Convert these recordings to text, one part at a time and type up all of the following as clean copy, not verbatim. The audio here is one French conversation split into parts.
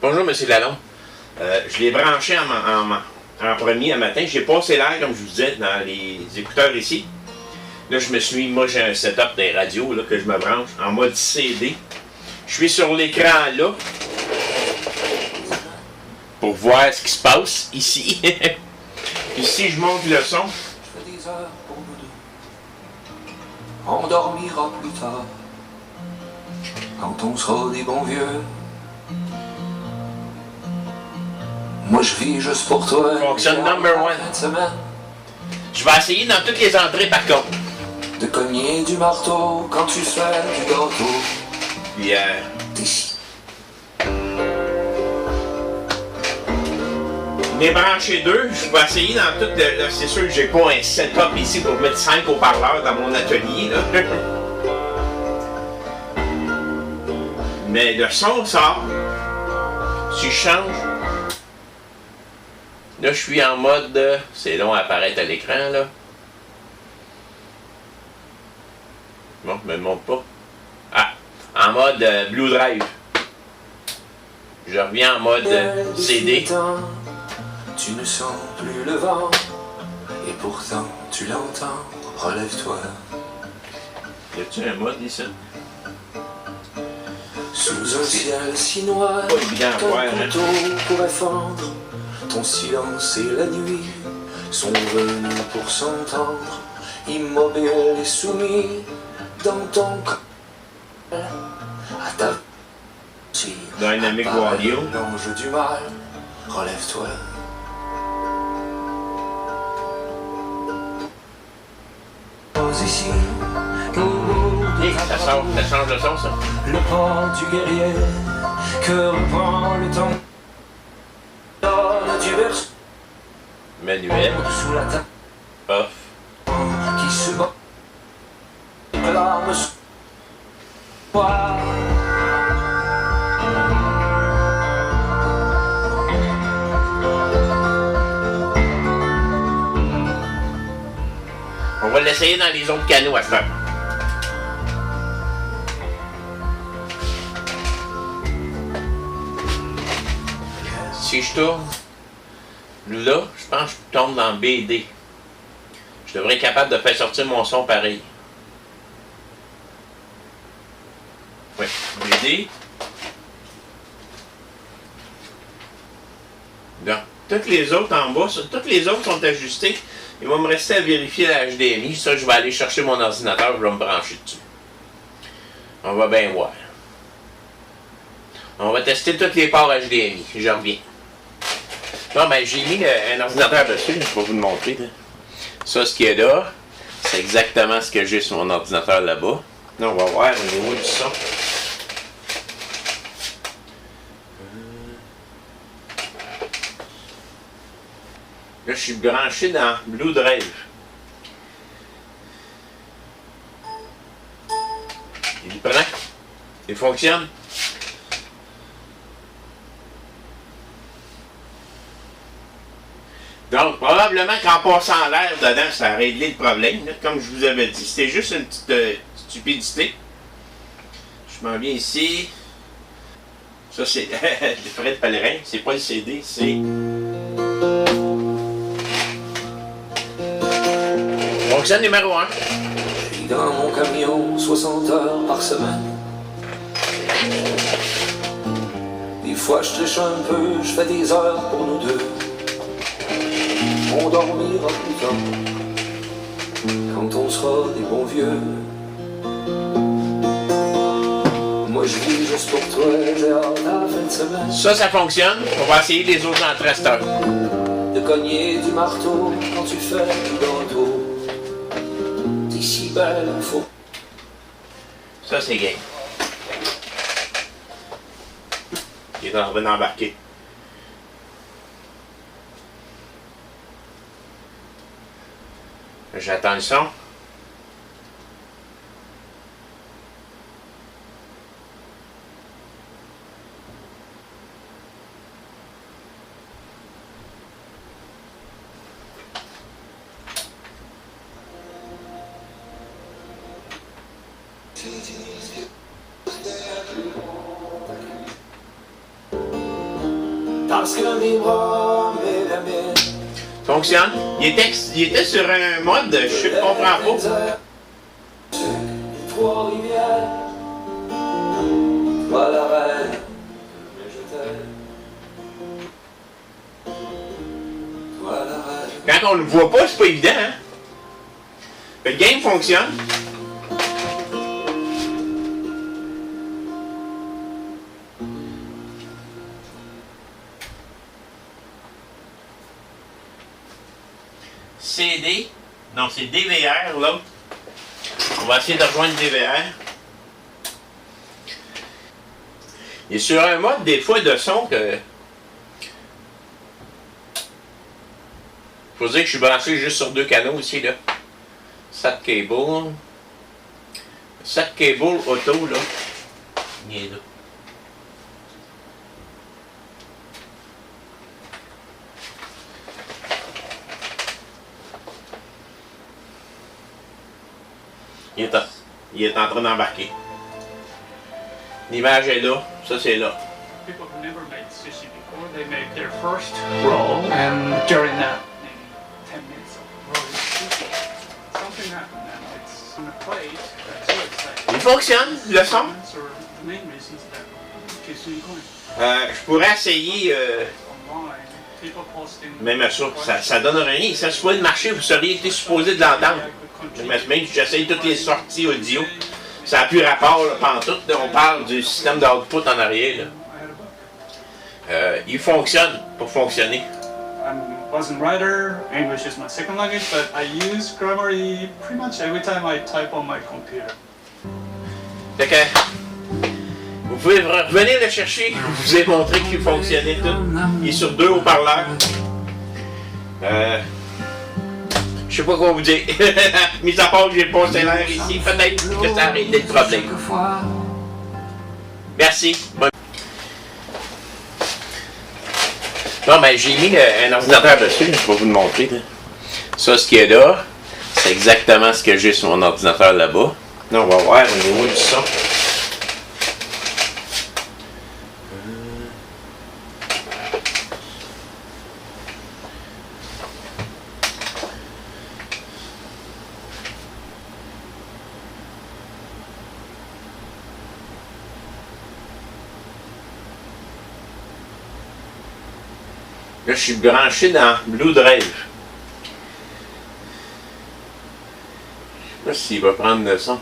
Bonjour, M. Lalonde. Je l'ai branché en premier un matin. J'ai passé l'air, comme je vous disais, dans les écouteurs ici. Là, je me suis mis, moi j'ai un setup des radios là, que je me branche en mode CD. Je suis sur l'écran là pour voir ce qui se passe ici. Puis si je monte le son. Je fais des heures pour nous deux. On dormira plus tard. Quand on sera des bons vieux. Moi je vis juste pour toi. Fonctionne number one. Je vais essayer dans toutes les entrées par contre. De cogner du marteau quand tu fais du gâteau. Puis mes branchés deux, je vais essayer dans tout le. C'est sûr que j'ai pas un setup ici pour mettre 5 haut-parleurs dans mon atelier. Là. Mais le son sort. Si je change. Là, je suis en mode. C'est long à apparaître à l'écran, là. Bon, je me le montre pas. Ah, en mode Blue Drive. Je reviens en mode CD. Tu ne sens plus le vent, et pourtant tu l'entends. Relève-toi. Y a-tu un mode ici? Sous un ciel si noir, pas évident à voir, qu'un couteau pourrait fendre. Ton silence et la nuit sont venus pour s'entendre. Immobile et soumis dans ton corps. À ta Dynamic Audio. L'ange du mal, relève-toi. Ici, Ça change le son, ça. le port du guerrier que reprend le temps. Donne du berceau Manuel. sous la table Off. qui se bat. Larmes soir. On va l'essayer dans les autres canaux à ce temps. Si je tourne là, je pense que je tombe dans BD. Je devrais être capable de faire sortir mon son pareil. Oui, BD. Donc, toutes les autres en bas, toutes les autres sont ajustées. Il va me rester à vérifier la HDMI. Ça, je vais aller chercher mon ordinateur, je vais me brancher dessus. On va bien voir. On va tester tous les ports HDMI. Je reviens. Non, ben j'ai mis un ordinateur dessus. Je vais vous le montrer. Là. Ça, ce qu'il y a là, c'est exactement ce que j'ai sur mon ordinateur là-bas. Là, on va voir au niveau du son. Là, je suis branché dans Blue Drive. Il prend. Il fonctionne. Donc, probablement qu'en passant l'air dedans, ça a réglé le problème. Là, comme je vous avais dit, c'était juste une petite stupidité. Je m'en viens ici. Ça, c'est le Fred Pellerin. C'est pas le CD, c'est... Fonctionne numéro 1. Je vis dans mon camion 60 heures par semaine. Des fois je triche un peu, je fais des heures pour nous deux. On dormira plus tard quand on sera des bons vieux. Moi je vis juste pour toi, j'ai hâte à la fin de semaine. Ça fonctionne. On va essayer les autres entrées à cette heure. De cogner du marteau quand tu fais du gâteau. T'es si belle, faut. Ça, c'est game. Il est en train d'embarquer. J'attends le son. parce qu'un des bras met la mienne. Fonctionne. Il était sur un mode, je comprends pas. Trois-Rivières, toi la reine, mais je t'aime. Toi la reine. Quand on le voit pas, c'est pas évident, hein? Le game fonctionne. CD. Non, c'est DVR, l'autre. On va essayer de rejoindre DVR. Il est sur un mode, des fois, de son que... Faut dire que je suis branché juste sur 2 canaux ici, là. SAT cable. SAT cable auto, là. Il est là. Il est en train d'embarquer. L'image est là. Ça, c'est là. People who never made sushi before, they make their first roll, and during that, maybe 10 minutes of rolling sushi, something happened, and it's on a plate. That's so exciting. Il fonctionne, le son. Or the main reason is that it keeps me going. Je pourrais essayer... Online, people posting. Même ça donne rien. Ça se voit de marcher, vous seriez été supposé de l'entendre. Même si j'essaye toutes les sorties audio, ça n'a plus rapport, là, pantoute. On parle du système d'output en arrière. Là. Il fonctionne pour fonctionner. I wasn't writer, English is my second language, but I use Grammarly pretty much every time I type on my computer. Fait que, vous pouvez revenir le chercher, je vous ai montré qu'il fonctionnait tout. Il est sur 2 haut-parleurs. Je sais pas quoi vous dire. Mis à part que j'ai passé l'air ici, peut-être que ça a réglé le problème. Merci. Bon, ben, j'ai mis un ordinateur dessus, je vais vous le montrer. Là. Ça, ce qui est là, c'est exactement ce que j'ai sur mon ordinateur là-bas. Là, on va voir au niveau du son. Là, je suis branché dans Blue Drive. Je sais pas s'il va prendre le son.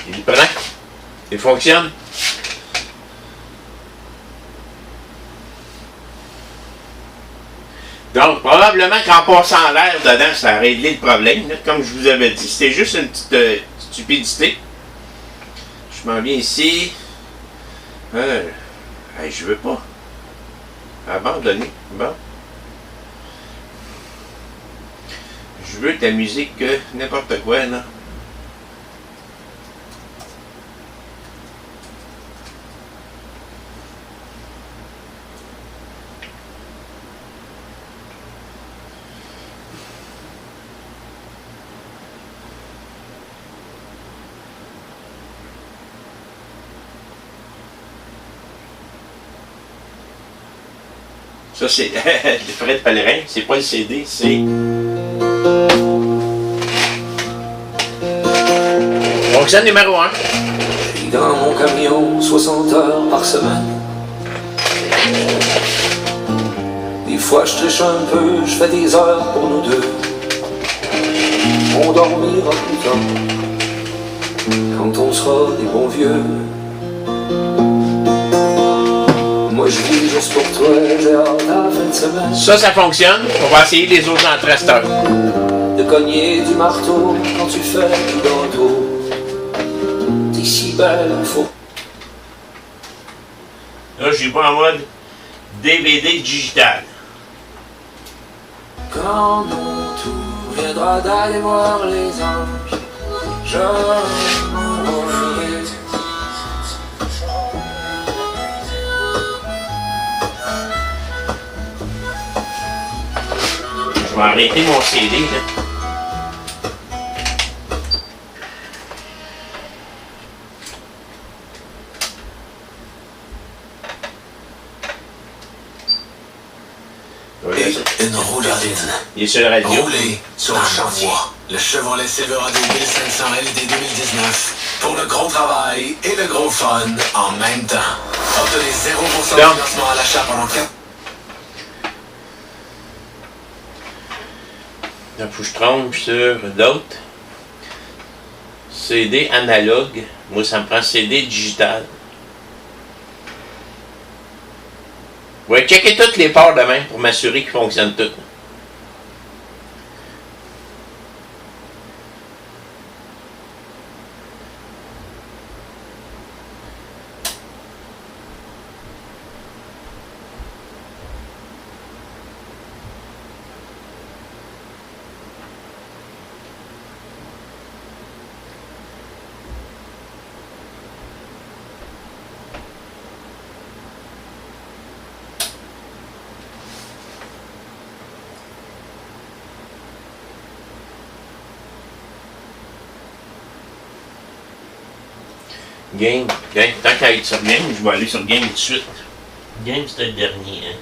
Il prend. Il fonctionne. Donc, probablement qu'en passant l'air dedans, ça a réglé le problème. Là, comme je vous avais dit, c'était juste une petite stupidité. Je m'en viens ici. Je veux pas abandonner. Bon. Je veux ta musique que n'importe quoi, là. Ça, c'est le Fred Pellerin, c'est pas le CD, c'est... Fonctionne numéro 1. Je vis dans mon camion 60 heures par semaine. Des fois je triche un peu, je fais des heures pour nous deux. On dormira plus tard quand on sera des bons vieux. Moi je vis juste pour toi, j'ai hâte à la fin de semaine. Ça fonctionne. On va essayer les autres en 13 heures. De cogner du marteau quand tu fais du gâteau. T'es si belle, faut. Là, j'ai pas en mode DVD digital. Quand mon tour viendra d'aller voir les anges, je m'envolerai. Je vais arrêter mon CD, là. et une rouladine. Il est sur la radio. Rouler sur un chantier. Le Chevrolet Silverado 1500 LD 2019. Pour le gros travail et le gros fun en même temps. Obtenez 0% de financement à l'achat pendant 4. Il faut que je trompe sur d'autres. CD analogue. Moi, ça me prend CD digital. Ouais, checker toutes les ports de même pour m'assurer qu'ils fonctionnent toutes. Game. Tant qu'à être sur Game, je vais aller sur Game tout de suite. Game, c'était le dernier, hein.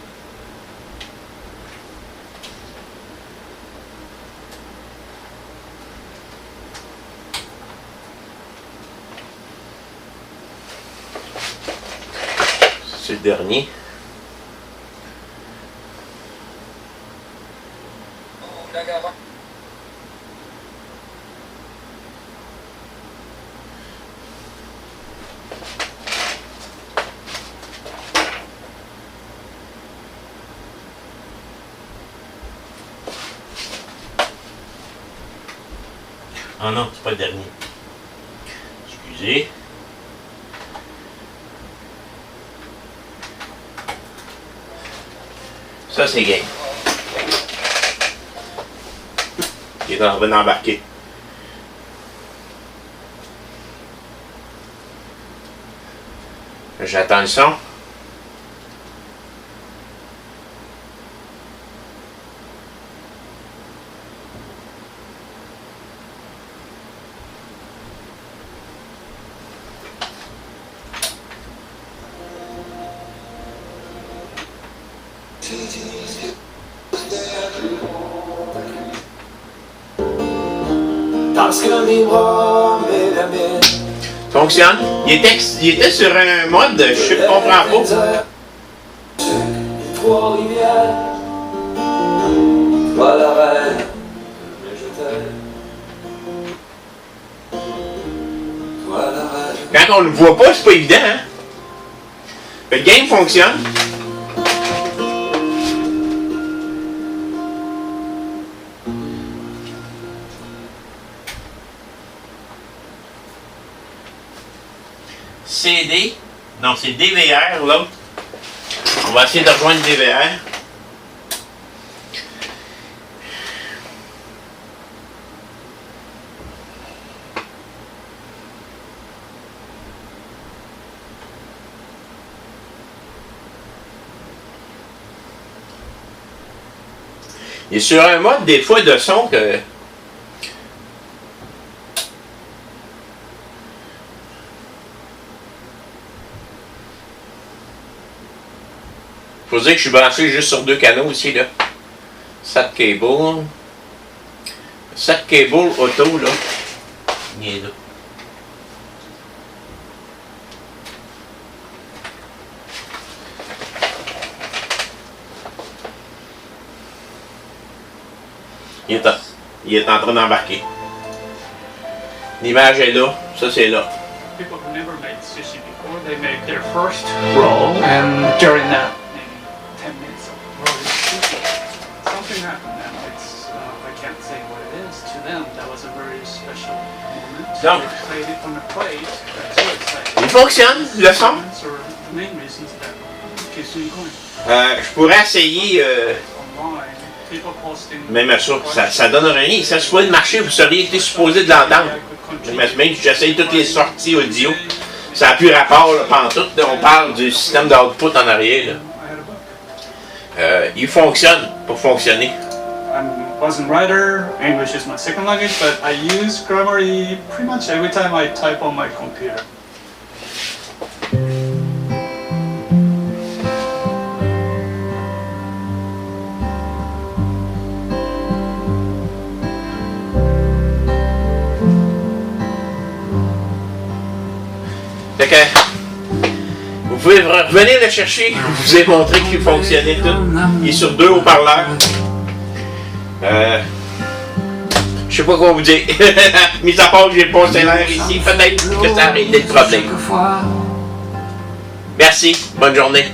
C'est le dernier. Ah non, c'est pas le dernier. Excusez. Ça, c'est game. Il est en train d'embarquer. J'attends le son. Parce que mes bras m'élaient. Fonctionne. Il était sur un mode, je comprends pas. Trois-Rivières, toi la reine, mais je t'aime. Toi la reine. Quand on le voit pas, c'est pas évident, hein? Le game fonctionne. CD. Non, c'est DVR, l'autre. On va essayer de rejoindre DVR. Il est sur un mode, des fois, de son que... Faut dire que je suis branché juste sur 2 canaux ici, là. SAT cable. SAT cable auto, là. Il est là. Il est en train d'embarquer. L'image est là. Ça, c'est là. People who never made sushi before, they make their first roll, and during that, maybe 10 minutes of rolling sushi, something happened, and it's, I can't say what it is. To them, that was a very special moment. No. They played it on a plate. That's so exciting. Il fonctionne, le son. Or the main reasons that keeps me going. Je pourrais essayer... Online, people posting. Même ça donne rien. Ça se pourrait de marcher, vous seriez été supposé de l'entendre. Même si j'essaye toutes les sorties audio, ça n'a plus rapport, là, pantoute. Là, on parle du système d'output en arrière. Là. Il fonctionne pour fonctionner. I wasn't writer, English is my second language, but I use Grammarly pretty much every time I type on my computer. Fait que, vous pouvez revenir le chercher. Je vous ai montré qu'il fonctionnait tout. Il est sur 2 haut-parleurs. Je sais pas quoi vous dire. Mis à part que j'ai passé l'air ici, peut-être que ça a réglé le problème. Merci. Bonne journée.